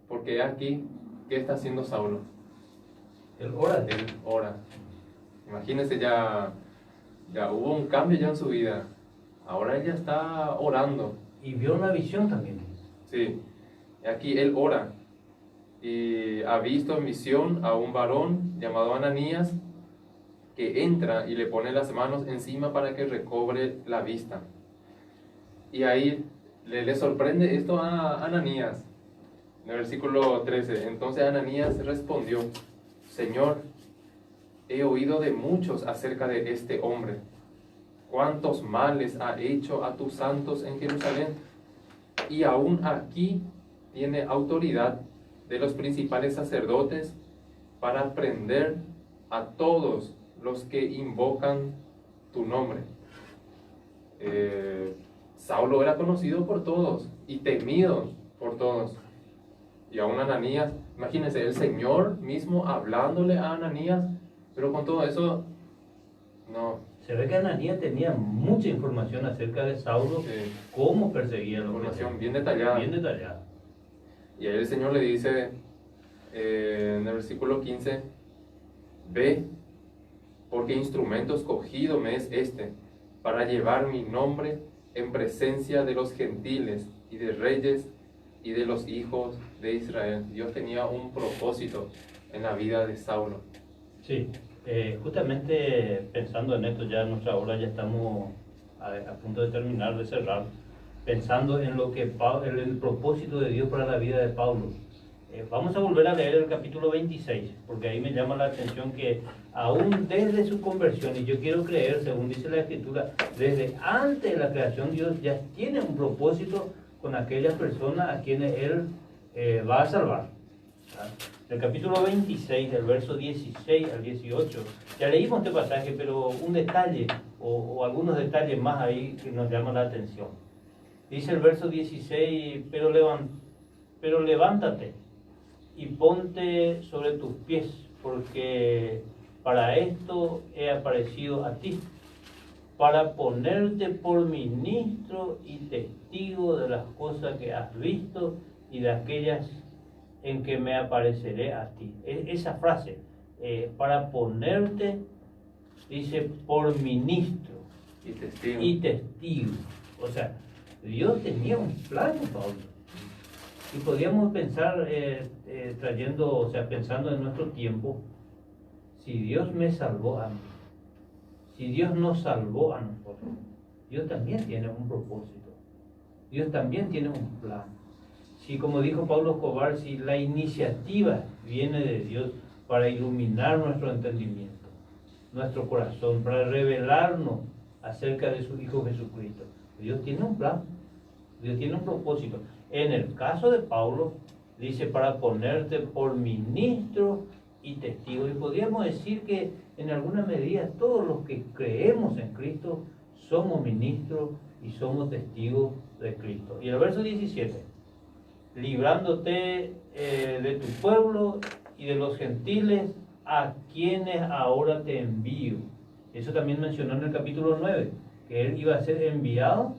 Porque aquí, ¿qué está haciendo Saulo? Él ora. Él ora. Imagínense, ya hubo un cambio ya en su vida. Ahora él ya está orando. Y vio una visión también. Sí. Aquí él ora. y ha visto en visión a un varón llamado Ananías que entra y le pone las manos encima para que recobre la vista. Y ahí le sorprende esto a Ananías. En el versículo 13, entonces Ananías respondió: Señor, he oído de muchos acerca de este hombre, cuántos males ha hecho a tus santos en Jerusalén, y aún aquí tiene autoridad de los principales sacerdotes para prender a todos los que invocan tu nombre. Saulo era conocido por todos y temido por todos. Y aún Ananías, imagínense, el Señor mismo hablándole a Ananías, pero con todo eso, no. Se ve que Ananías tenía mucha información acerca de Saulo, cómo perseguía a los Información bien detallada. Bien detallada. Y ahí el Señor le dice en el versículo 15: Ve, porque instrumento escogido me es este, para llevar mi nombre en presencia de los gentiles y de reyes y de los hijos de Israel. Dios tenía un propósito en la vida de Saulo. Sí, justamente pensando en esto, ya en nuestra hora ya estamos a punto de terminar, de cerrar, pensando en lo que el propósito de Dios para la vida de Pablo. Vamos a volver a leer el capítulo 26, porque ahí me llama la atención que aún desde su conversión, y yo quiero creer, según dice la Escritura, desde antes de la creación, Dios ya tiene un propósito con aquellas personas a quienes Él va a salvar. El capítulo 26, del verso 16 al 18, ya leímos este pasaje, pero un detalle o algunos detalles más ahí que nos llaman la atención. Dice el verso 16, pero levántate y ponte sobre tus pies, porque para esto he aparecido a ti, para ponerte por ministro y testigo de las cosas que has visto y de aquellas en que me apareceré a ti. Esa frase, para ponerte, dice, por ministro y testigo. O sea, Dios tenía un plan, Pablo. Y podríamos pensar, pensando en nuestro tiempo, si Dios me salvó a mí, si Dios nos salvó a nosotros, Dios también tiene un propósito, Dios también tiene un plan. Si, como dijo Pablo Escobar, si la iniciativa viene de Dios para iluminar nuestro entendimiento, nuestro corazón, para revelarnos acerca de su Hijo Jesucristo, Dios tiene un plan, Dios tiene un propósito. En el caso de Pablo, dice, para ponerte por ministro y testigo. Y podríamos decir que en alguna medida todos los que creemos en Cristo somos ministros y somos testigos de Cristo. Y el verso 17, librándote de tu pueblo y de los gentiles a quienes ahora te envío. Eso también mencionó en el capítulo 9, que él iba a ser enviado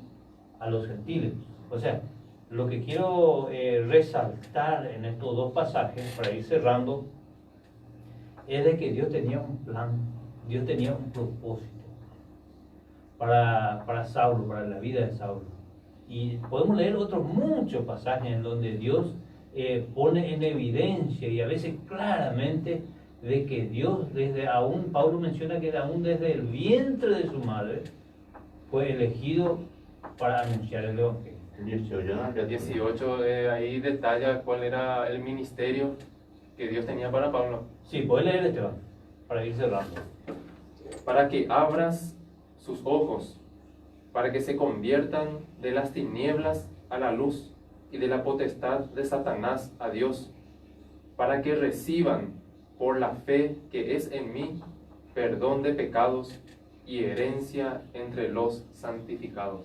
a los gentiles. O sea, lo que quiero resaltar en estos dos pasajes, para ir cerrando, es de que Dios tenía un plan, Dios tenía un propósito para Saulo, para la vida de Saulo. Y podemos leer otros muchos pasajes en donde Dios pone en evidencia y a veces claramente de que Dios, Pablo menciona que aún desde el vientre de su madre fue elegido para anunciar el Evangelio. 18 ahí detalla cuál era el ministerio que Dios tenía para Pablo. Sí, puedes leer Esteban, para ir cerrando. Para que abras sus ojos, para que se conviertan de las tinieblas a la luz y de la potestad de Satanás a Dios, para que reciban por la fe que es en mí perdón de pecados y herencia entre los santificados.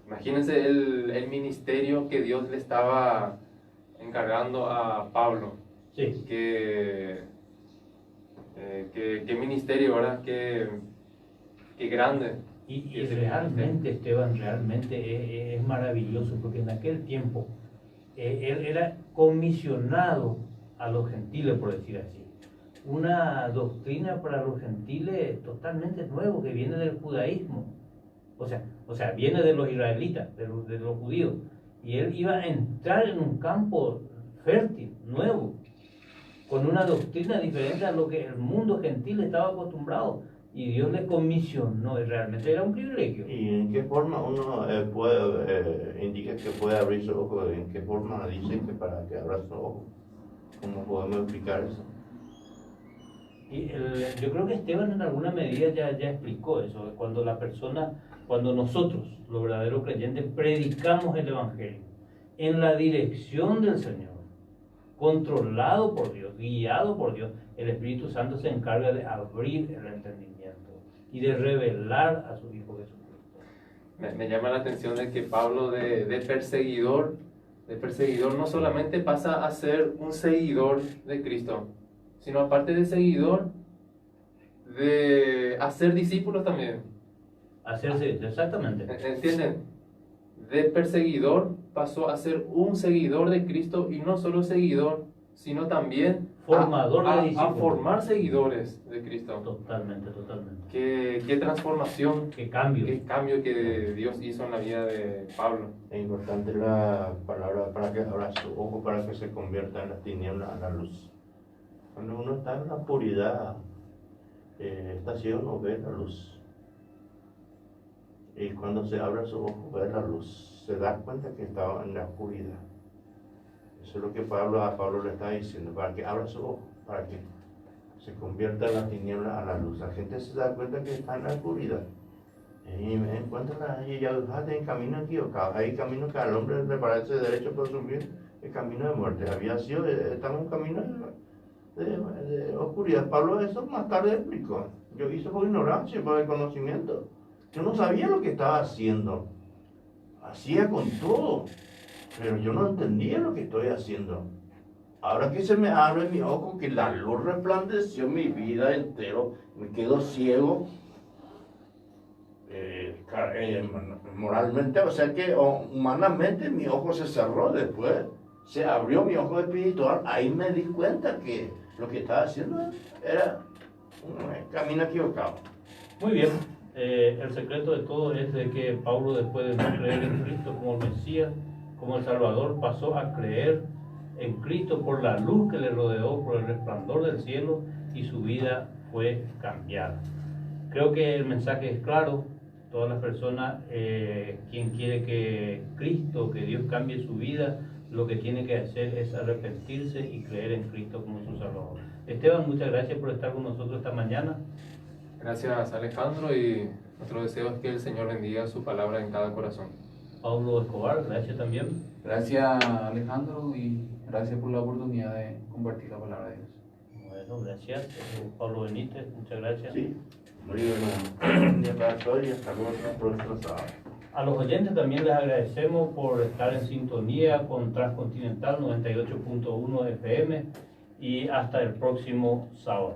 Imagínense el ministerio que Dios le estaba encargando a Pablo. Sí. Qué ministerio, ¿verdad? Qué grande. Y realmente, Esteban, realmente es maravilloso, porque en aquel tiempo él era comisionado a los gentiles, por decir así. Una doctrina para los gentiles totalmente nueva, que viene del judaísmo. O sea, viene de los israelitas, de los judíos. Y él iba a entrar en un campo fértil, nuevo, con una doctrina diferente a lo que el mundo gentil estaba acostumbrado. Y Dios le comisionó, y realmente era un privilegio. ¿Y en qué forma uno indica que puede abrir su ojo? ¿En qué forma dice que para que abra su ojo? ¿Cómo podemos explicar eso? Y yo creo que Esteban en alguna medida ya explicó eso, cuando nosotros, los verdaderos creyentes, predicamos el Evangelio en la dirección del Señor, controlado por Dios, guiado por Dios, el Espíritu Santo se encarga de abrir el entendimiento y de revelar a su Hijo Jesucristo. Me llama la atención de que Pablo de perseguidor no solamente pasa a ser un seguidor de Cristo, sino aparte de seguidor, de hacer discípulos también. Hacerse, exactamente. ¿Entienden? De perseguidor pasó a ser un seguidor de Cristo, y no solo seguidor, sino también Formador de a discípulos. formar seguidores de Cristo. Totalmente, totalmente. Qué transformación, Qué cambio. qué cambio que Dios hizo en la vida de Pablo. Es importante la palabra para que abra su ojo, para que se convierta en las tinieblas a la luz. Cuando uno está en la oscuridad, está ciego, no ve la luz. Y cuando se abre su ojo, ve la luz. Se da cuenta que estaba en la oscuridad. Eso es lo que a Pablo le está diciendo, para que abra su ojo, para que se convierta en la tiniebla a la luz. La gente se da cuenta que está en la oscuridad. Y me encuentran ahí, ya en camino equivocado. Hay camino que al hombre le parece derecho por subir, el camino de muerte. Estamos en un camino de oscuridad. Pablo eso más tarde explicó. Yo hice por ignorancia, por desconocimiento. Yo no sabía lo que estaba haciendo. Hacía con todo, pero yo no entendía lo que estoy haciendo. Ahora que se me abre mi ojo, que la luz resplandeció mi vida entero, me quedo ciego moralmente, o sea que humanamente mi ojo se cerró. Después se abrió mi ojo espiritual. Ahí me di cuenta que lo que estaba haciendo era un camino equivocado. Muy bien. El secreto de todo es de que Pablo, después de no creer en Cristo como el Mesías, como el Salvador, pasó a creer en Cristo por la luz que le rodeó, por el resplandor del cielo, y su vida fue cambiada. Creo que el mensaje es claro. Todas las personas, quien quiere que Cristo, que Dios cambie su vida, lo que tiene que hacer es arrepentirse y creer en Cristo como su Salvador. Esteban, muchas gracias por estar con nosotros esta mañana. Gracias, Alejandro, y nuestro deseo es que el Señor bendiga su palabra en cada corazón. Pablo Escobar, gracias también. Gracias, Alejandro, y gracias por la oportunidad de compartir la palabra de Dios. Bueno, gracias. Pablo Benítez, muchas gracias. Sí, muy bueno. Un día para todos y hasta luego el próximo sábado. A los oyentes también les agradecemos por estar en sintonía con Transcontinental 98.1 FM, y hasta el próximo sábado.